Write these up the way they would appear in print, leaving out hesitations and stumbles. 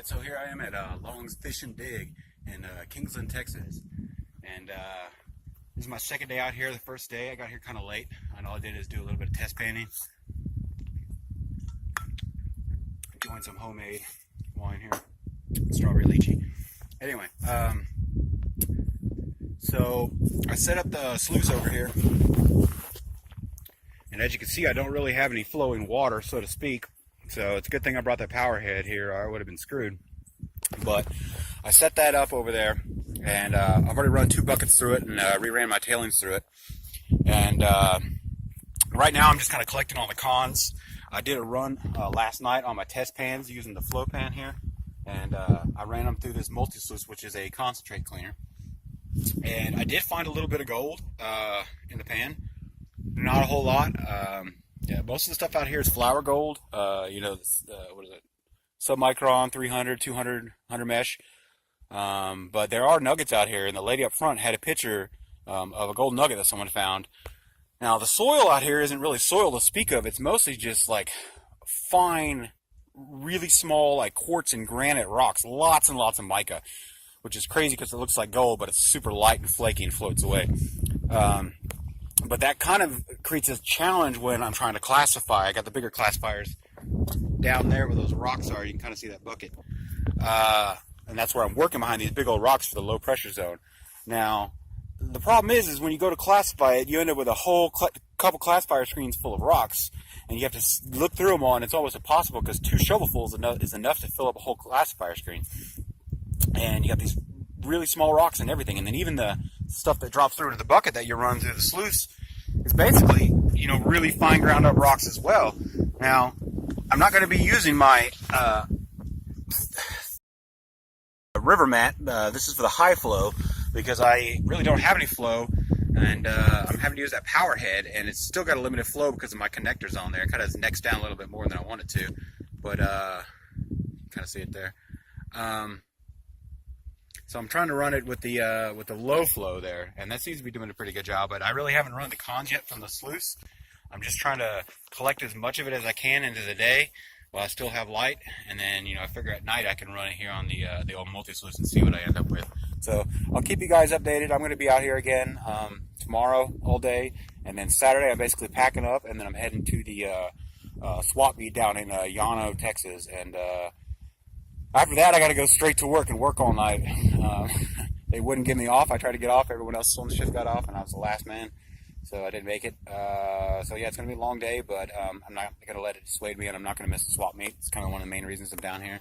Alright, so here I am at Long's Fish and Dig in Kingsland, Texas. And this is my second day out here. The first day I got here kind of late, and all I did is do a little bit of test panning. Doing some homemade wine here, strawberry lychee. Anyway, so I set up the sluice over here. And as you can see, I don't really have any flowing water, so to speak. So it's a good thing I brought that power head here, or I would have been screwed. But I set that up over there, and I've already run 2 buckets through it and reran my tailings through it. And right now I'm just kind of collecting all the cons. I did a run last night on my test pans using the flow pan here, and I ran them through this multi-sluice, which is a concentrate cleaner. And I did find a little bit of gold in the pan. Not a whole lot. Yeah, most of the stuff out here is flour gold. What is it? Submicron, 300, 200, 100 mesh. But there are nuggets out here, and the lady up front had a picture of a gold nugget that someone found. Now, the soil out here isn't really soil to speak of. It's mostly just like fine, really small, like quartz and granite rocks. Lots and lots of mica, which is crazy because it looks like gold, but it's super light and flaky and floats away. But that kind of creates a challenge when I'm trying to classify. I got the bigger classifiers down there where those rocks are. You can kind of see that bucket. And that's where I'm working behind these big old rocks for the low pressure zone. Now, the problem is when you go to classify it, you end up with a whole couple classifier screens full of rocks. And you have to look through them all, and it's almost impossible because 2 shovelfuls is enough to fill up a whole classifier screen. And you got these really small rocks and everything. And then even the stuff that drops through into the bucket that you run through the sluice is basically, really fine ground up rocks as well. Now, I'm not going to be using my river mat. This is for the high flow because I really don't have any flow, and I'm having to use that power head, and it's still got a limited flow because of my connectors on there. It kind of necks down a little bit more than I want it to, but kind of see it there. So I'm trying to run it with the low flow there, and that seems to be doing a pretty good job. But I really haven't run the cons yet from the sluice. I'm just trying to collect as much of it as I can into the day while I still have light, and then I figure at night I can run it here on the old multi-sluice and see what I end up with. So I'll keep you guys updated. I'm going to be out here again tomorrow all day, and then Saturday I'm basically packing up, and then I'm heading to the swap meet down in Llano, Texas, and after that, I got to go straight to work and work all night. They wouldn't give me off. I tried to get off. Everyone else on the shift got off, and I was the last man, so I didn't make it. So yeah, it's going to be a long day, but I'm not going to let it dissuade me, and I'm not going to miss the swap meet. It's kind of one of the main reasons I'm down here.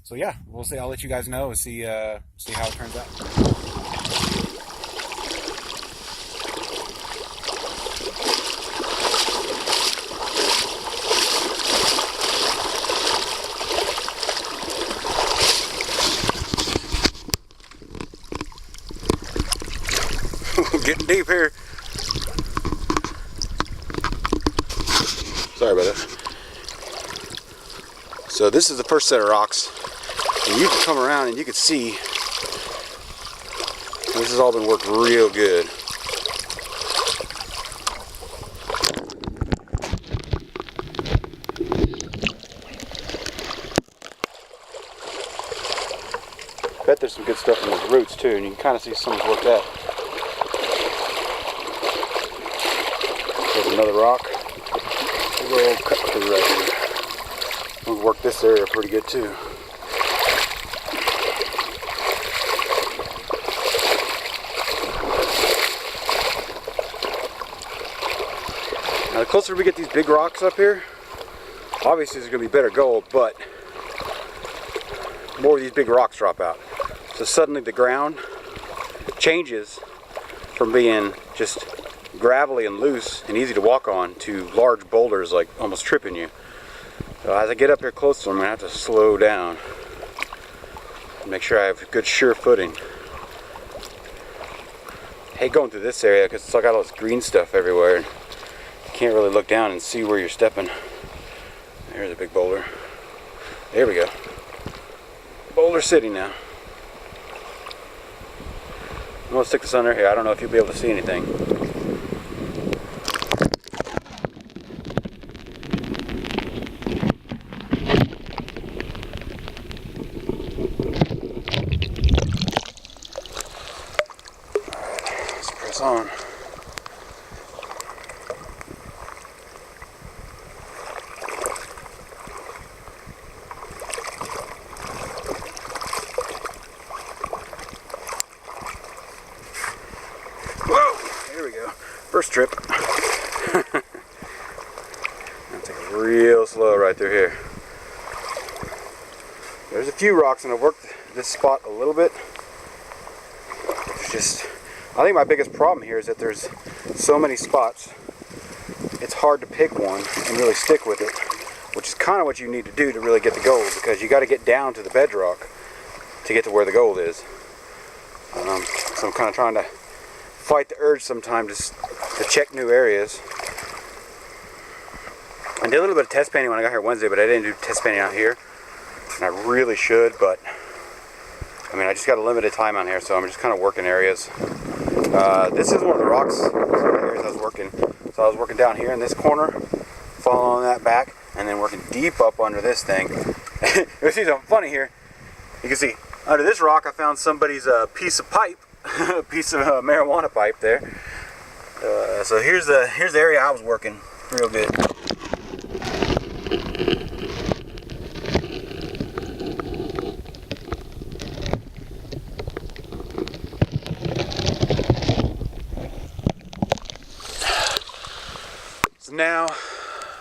So yeah, we'll see. I'll let you guys know and see how it turns out. Getting deep here. Sorry about that. So this is the first set of rocks, and you can come around and you can see this has all been worked real good. Bet there's some good stuff in those roots too, and you can kind of see someone's worked that. There's another rock. Big old cut through right here. We've worked this area pretty good too. Now the closer we get these big rocks up here, obviously there's going to be better gold, but more of these big rocks drop out. So suddenly the ground changes from being just gravelly and loose and easy to walk on to large boulders like almost tripping you. So as I get up here closer, I'm going to have to slow down and make sure I have good sure footing. I hate going through this area because it's got all this green stuff everywhere. You can't really look down and see where you're stepping. There's a big boulder. There we go. Boulder City now. I'm going to stick this under here. I don't know if you'll be able to see anything. rocks on. Whoa! Here we go. First trip. I'll take it real slow right through here. There's a few rocks, and I've worked this spot a little bit. It's just, I think my biggest problem here is that there's so many spots. It's hard to pick one and really stick with it, which is kind of what you need to do to really get the gold, because you got to get down to the bedrock to get to where the gold is. So I'm kind of trying to fight the urge sometimes to check new areas. I did a little bit of test painting when I got here Wednesday, but I didn't do test painting out here. And I really should, but I mean, I just got a limited time on here, so I'm just kind of working areas. This is one of the rocks areas I was working. So I was working down here in this corner, following that back, and then working deep up under this thing. You'll see something funny here. You can see under this rock I found somebody's piece of pipe, a piece of marijuana pipe there. So here's the area I was working real good. So now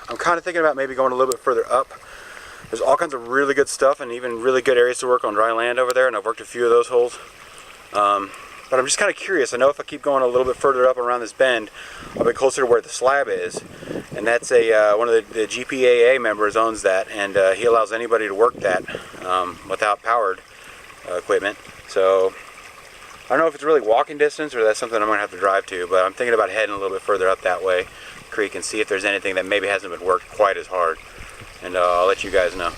I'm kind of thinking about maybe going a little bit further up. There's all kinds of really good stuff and even really good areas to work on dry land over there, and I've worked a few of those holes. But I'm just kind of curious. I know if I keep going a little bit further up around this bend, I'll be closer to where the slab is. And that's one of the GPAA members owns that, and he allows anybody to work that without powered equipment. So I don't know if it's really walking distance or that's something I'm going to have to drive to, but I'm thinking about heading a little bit further up that way, creek, and see if there's anything that maybe hasn't been worked quite as hard. And I'll let you guys know.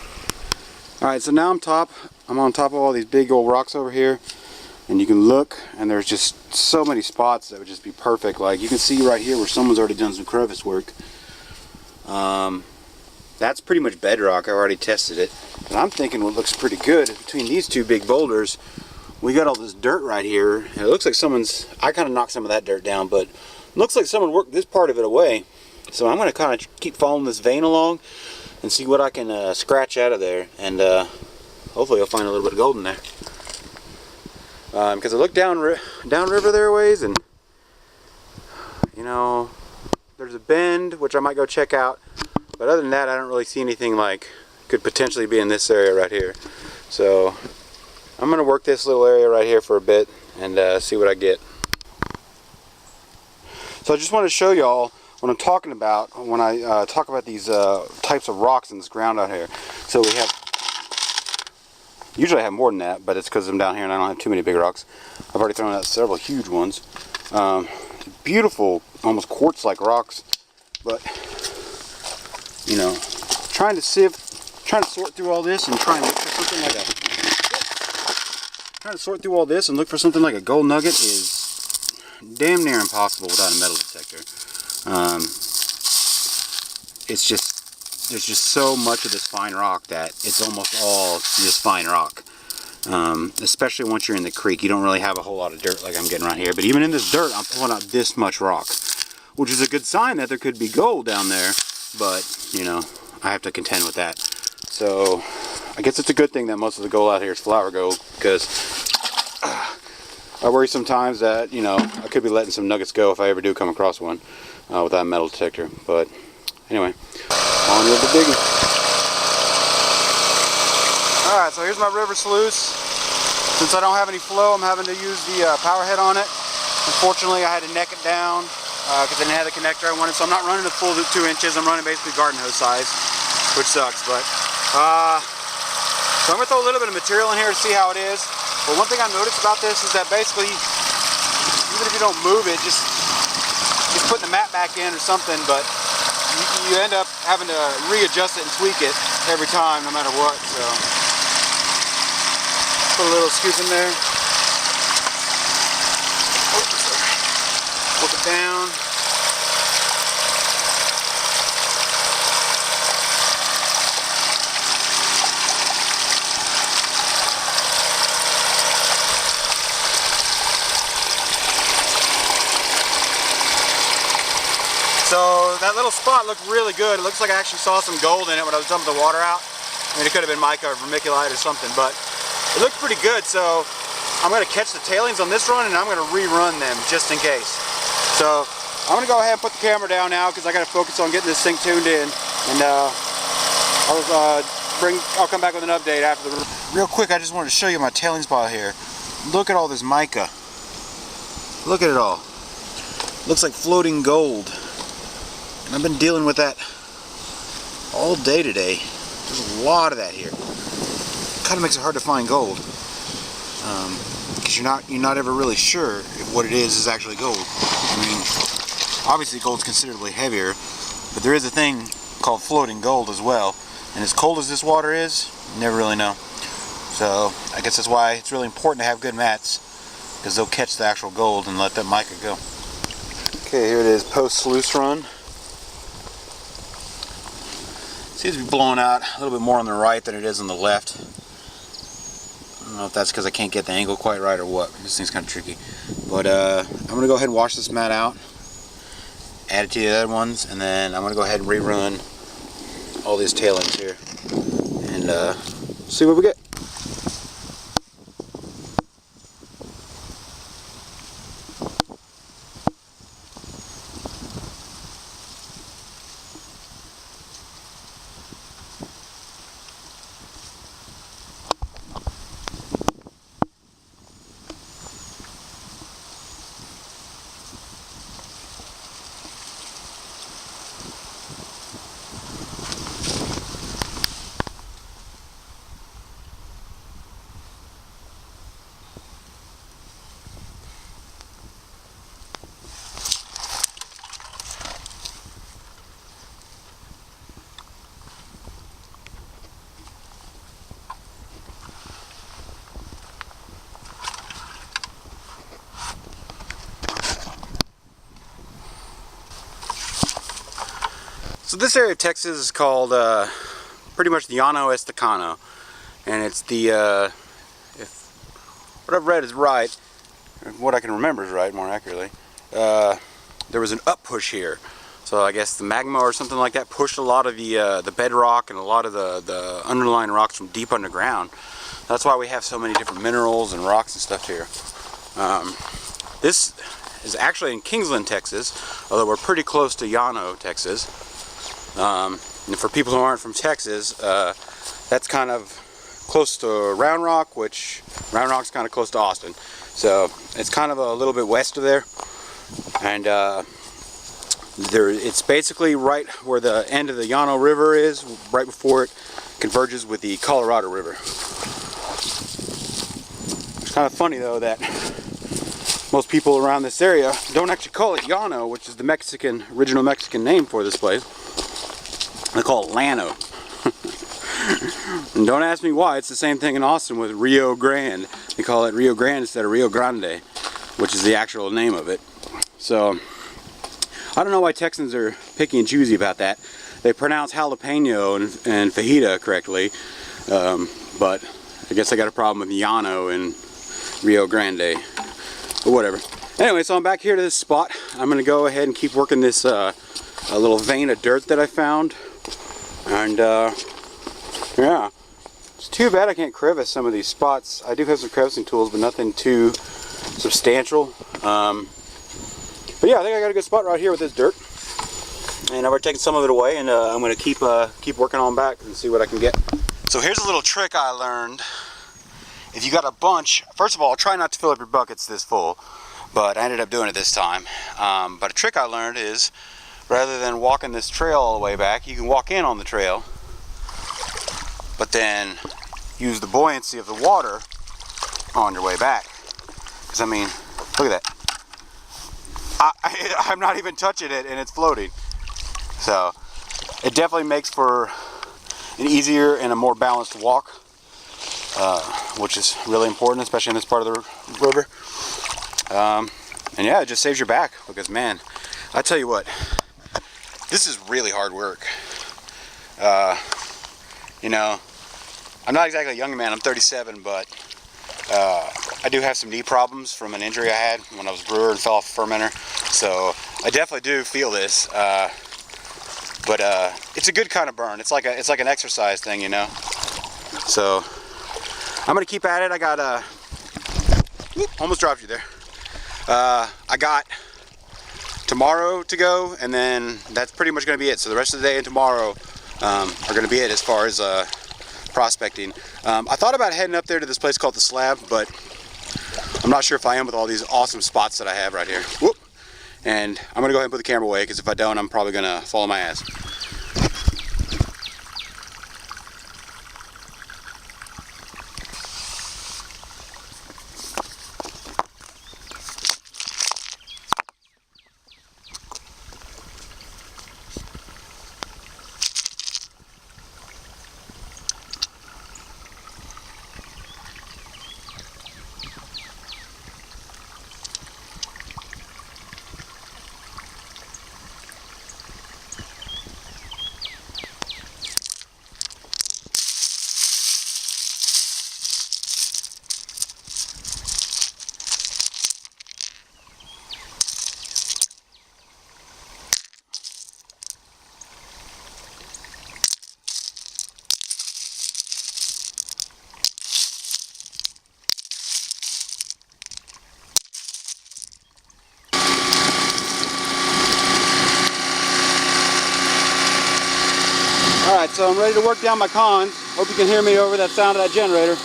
Alright, so now I'm on top of all these big old rocks over here. And you can look, and there's just so many spots that would just be perfect. Like you can see right here where someone's already done some crevice work. That's pretty much bedrock. I already tested it. And I'm thinking what looks pretty good between these two big boulders, we got all this dirt right here. And it looks like I kind of knocked some of that dirt down, but it looks like someone worked this part of it away. So I'm going to kind of keep following this vein along and see what I can scratch out of there. And hopefully I'll find a little bit of gold in there. Because I look downriver there a ways, and you know, there's a bend which I might go check out, but other than that I don't really see anything like could potentially be in this area right here. So I'm gonna work this little area right here for a bit and see what I get. So I just want to show y'all what I'm talking about when I talk about these types of rocks in this ground out here. So we have, usually I have more than that, but it's because I'm down here and I don't have too many big rocks. I've already thrown out several huge ones. Beautiful, almost quartz-like rocks, but you know, trying to sort through all this and try and look for something like a gold nugget is damn near impossible without a metal detector. It's just, there's just so much of this fine rock that it's almost all just fine rock. Especially once you're in the creek, you don't really have a whole lot of dirt like I'm getting right here. But even in this dirt, I'm pulling out this much rock, which is a good sign that there could be gold down there. But, you know, I have to contend with that. So, I guess it's a good thing that most of the gold out here is flower gold, because I worry sometimes that, you know, I could be letting some nuggets go if I ever do come across one without a metal detector. But, anyway, on with the digging. Alright, so here's my river sluice. Since I don't have any flow, I'm having to use the power head on it. Unfortunately, I had to neck it down because I didn't have the connector I wanted, so I'm not running the full 2 inches. I'm running basically garden hose size, which sucks. But so I'm going to throw a little bit of material in here to see how it is. But one thing I noticed about this is that basically, even if you don't move it, just putting the mat back in or something, but you end up having to readjust it and tweak it every time, no matter what. So put a little scoop in there. Work it down. that little spot looked really good. It looks like I actually saw some gold in it when I was dumping the water out. I mean, it could have been mica or vermiculite or something, but it looked pretty good. So I'm going to catch the tailings on this run, and I'm going to rerun them just in case. So I'm going to go ahead and put the camera down now because I got to focus on getting this thing tuned in, and I'll come back with an update after the. Real quick, I just wanted to show you my tailings pile here. Look at all this mica. Look at it all. Looks like floating gold. And I've been dealing with that all day today. There's a lot of that here. Kind of makes it hard to find gold, because you're not ever really sure if what it is actually gold. I mean, obviously gold's considerably heavier, but there is a thing called floating gold as well. And as cold as this water is, you never really know. So I guess that's why it's really important to have good mats, because they'll catch the actual gold and let that mica go. Okay, here it is, post sluice run. Seems to be blowing out a little bit more on the right than it is on the left. I don't know if that's because I can't get the angle quite right or what. This thing's kind of tricky. But I'm going to go ahead and wash this mat out, add it to the other ones, and then I'm going to go ahead and rerun all these tailings here and see what we get. So this area of Texas is called pretty much the Llano Estacano, and it's the, if what I've read is right, what I can remember is right more accurately, there was an up push here. So I guess the magma or something like that pushed a lot of the bedrock and a lot of the underlying rocks from deep underground. That's why we have so many different minerals and rocks and stuff here. This is actually in Kingsland, Texas, although we're pretty close to Llano, Texas. And for people who aren't from Texas, that's kind of close to Round Rock, which Round Rock's kind of close to Austin. So it's kind of a little bit west of there. And it's basically right where the end of the Llano River is, right before it converges with the Colorado River. It's kind of funny though that most people around this area don't actually call it Llano, which is the original Mexican name for this place. They call it Llano. And don't ask me why. It's the same thing in Austin with Rio Grande. They call it Rio Grande instead of Rio Grande, which is the actual name of it. So I don't know why Texans are picky and choosy about that. They pronounce jalapeno and fajita correctly, but I guess I got a problem with Llano and Rio Grande, but whatever. Anyway, so I'm back here to this spot. I'm going to go ahead and keep working this a little vein of dirt that I found. And yeah, it's too bad I can't crevice some of these spots. I do have some crevicing tools, but nothing too substantial. But yeah, I think I got a good spot right here with this dirt. And I've already taken some of it away, and I'm going to keep working on back and see what I can get. So here's a little trick I learned. If you got a bunch, first of all, try not to fill up your buckets this full, but I ended up doing it this time. But a trick I learned is, rather than walking this trail all the way back, you can walk in on the trail, but then use the buoyancy of the water on your way back. Because I mean, look at that. I'm not even touching it and it's floating. So it definitely makes for an easier and a more balanced walk, which is really important, especially in this part of the river. And yeah, it just saves your back, because man, I tell you what, this is really hard work. You know, I'm not exactly a young man, I'm 37, but I do have some knee problems from an injury I had when I was a brewer and fell off a fermenter. So I definitely do feel this. But it's a good kind of burn. It's like an exercise thing, you know. So I'm gonna keep at it. I got almost dropped you there. I got tomorrow to go, and then that's pretty much gonna be it. So the rest of the day and tomorrow are gonna be it as far as prospecting. I thought about heading up there to this place called the Slab, but I'm not sure if I am with all these awesome spots that I have right here. Whoop. And I'm gonna go ahead and put the camera away, because if I don't, I'm probably gonna fall on my ass. Alright, so I'm ready to work down my cons. Hope you can hear me over that sound of that generator.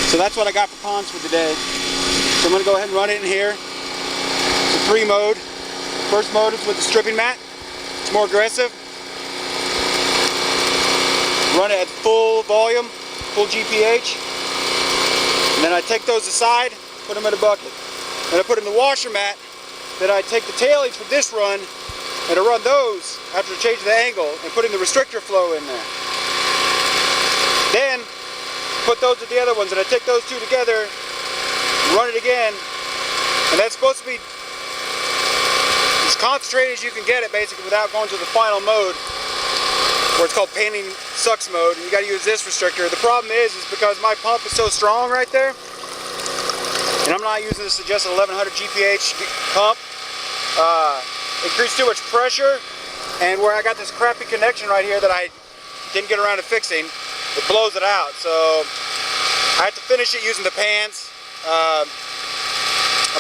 So that's what I got for cons for today. So I'm going to go ahead and run it in here. It's a 3 mode. First mode is with the stripping mat. It's more aggressive. Run it at full volume, full GPH. And then I take those aside, put them in a bucket. Then I put in the washer mat. Then I take the tailings for this run and I run those after I change the angle and put in the restrictor flow in there. Then put those with the other ones and I take those two together, run it again, and that's supposed to be as concentrated as you can get it basically without going to the final mode, where it's called painting sucks mode, and you got to use this restrictor. The problem is because my pump is so strong right there, and I'm not using the suggested 1100 GPH pump. It creates too much pressure, and where I got this crappy connection right here that I didn't get around to fixing, it blows it out. So I have to finish it using the pans. I'm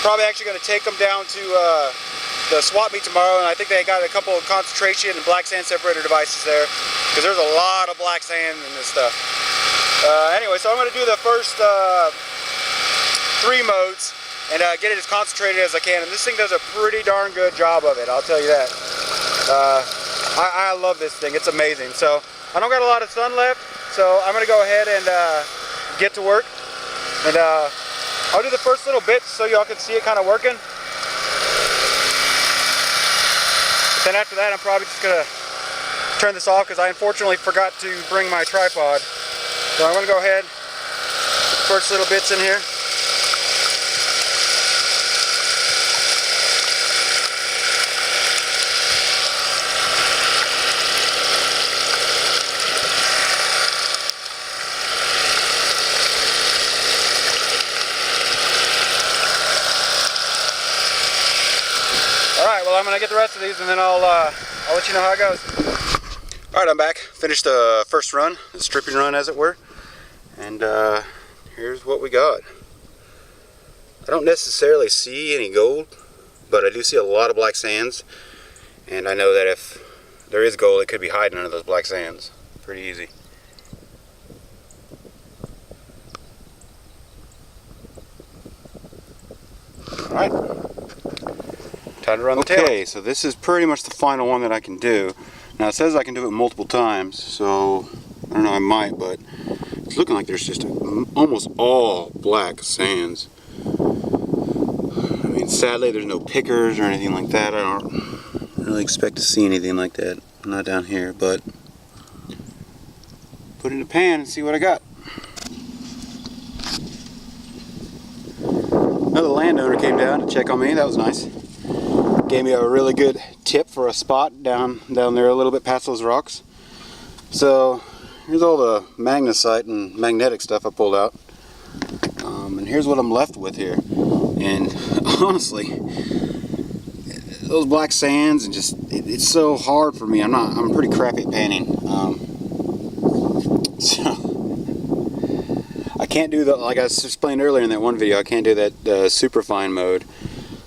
probably actually going to take them down to the swap meet tomorrow, and I think they got a couple of concentration and black sand separator devices there, because there's a lot of black sand in this stuff. Anyway, so I'm going to do the first 3 modes and get it as concentrated as I can, and this thing does a pretty darn good job of it, I'll tell you that. I love this thing, it's amazing. So I don't got a lot of sun left, so I'm going to go ahead and get to work, and I'll do the first little bit so y'all can see it kind of working. Then after that, I'm probably just going to turn this off because I unfortunately forgot to bring my tripod. So I'm going to go ahead, first little bits in here. Alright, well I'm going to get the rest of these and then I'll let you know how it goes. Alright, I'm back. Finished the first run, the stripping run as it were. And here's what we got. I don't necessarily see any gold, but I do see a lot of black sands. And I know that if there is gold, it could be hiding under those black sands. Pretty easy. Alright. Time to run the tail. Okay, so this is pretty much the final one that I can do. Now it says I can do it multiple times, so I don't know, I might, but it's looking like there's just almost all black sands. I mean, sadly there's no pickers or anything like that. I don't really expect to see anything like that. Not down here, but put it in a pan and see what I got. Another landowner came down to check on me. That was nice. Gave me a really good tip for a spot down there a little bit past those rocks. So here's all the magnesite and magnetic stuff I pulled out. here's what I'm left with here. And honestly, those black sands and just it's so hard for me. I'm pretty crappy at panning. So I can't do like I was explained earlier in that one video, I can't do that super fine mode.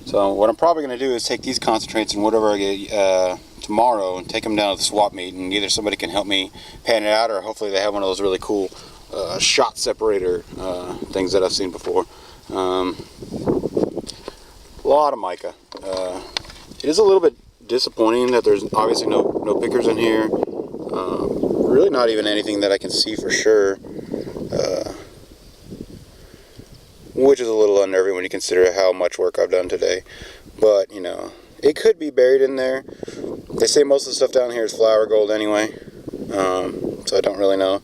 So what I'm probably going to do is take these concentrates and whatever I get tomorrow and take them down to the swap meet, and either somebody can help me pan it out, or hopefully they have one of those really cool shot separator things that I've seen before. A lot of mica. It is a little bit disappointing that there's obviously no pickers in here. Really not even anything that I can see for sure, which is a little unnerving when you consider how much work I've done today. But, you know, it could be buried in there. They say most of the stuff down here is flour gold anyway, so I don't really know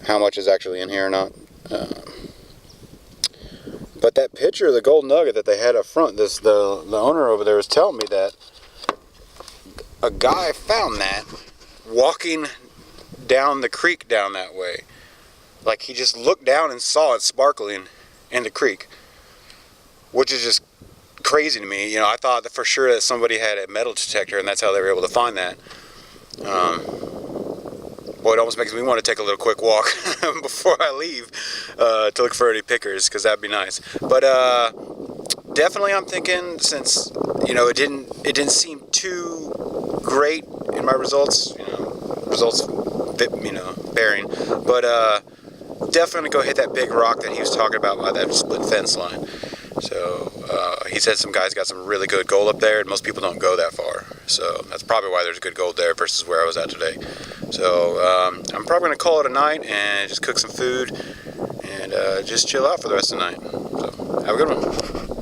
how much is actually in here or not. But that picture of the gold nugget that they had up front, the owner over there was telling me that a guy found that walking down the creek down that way. Like, he just looked down and saw it sparkling in the creek, which is just crazy to me. You know, I thought that for sure that somebody had a metal detector and that's how they were able to find that. Boy, it almost makes me want to take a little quick walk before I leave to look for any pickers, because that'd be nice. But definitely I'm thinking, since, you know, it didn't seem too great in my results, bearing, but definitely go hit that big rock that he was talking about by that split fence line. So he said some guys got some really good gold up there, and most people don't go that far. So that's probably why there's good gold there versus where I was at today. So I'm probably going to call it a night and just cook some food and just chill out for the rest of the night. So have a good one.